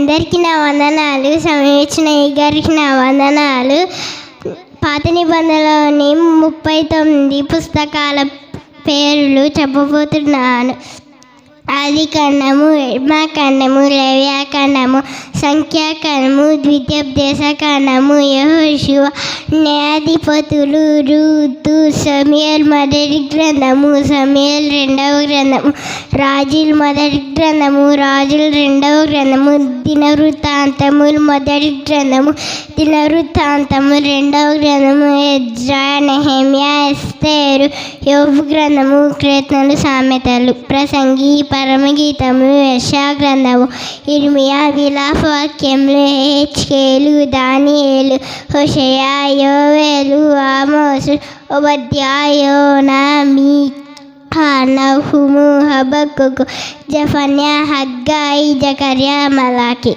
అందరికీ నా వందనాలు. సమయోచన గారికి నా వందనాలు. పాత నిబంధనలోని 39 పుస్తకాల పేర్లు చెప్పబోతున్నాను. ఆదికాండము, నిర్గమకాండము, లేవ్యకాండము, సంఖ్యాకాండము, ద్వితీయోపదేశకాండము, యెహోషువ, న్యాయాధిపతులు, రూతు, సమూయేలు మొదటి గ్రంథము, సమూయేలు రెండవ గ్రంథము, రాజులు మొదటి గ్రంథము, రాజులు రెండవ గ్రంథము, దినవృత్తాంతములు మొదటి గ్రంథము, దినవృత్తాంతము రెండవ గ్రంథము, ఎజ్రా, నెహెమ్యా, ఎస్తేరు, యోబు గ్రంథము, కీర్తనలు, సామెతలు, ప్రసంగి, పరమగీతము, యెషయా గ్రంథము, ఇర్మియా, విలాపవాక్యములు, హెజ్కేలు, దానియేలు, హోషేయ, యోవేలు, ఆమోసు, ఓబద్యా, యోనా, మీకా, నహూము, హబక్కూకు, జెఫన్యా, హగ్గాయి, జకర్యా, మలాకి.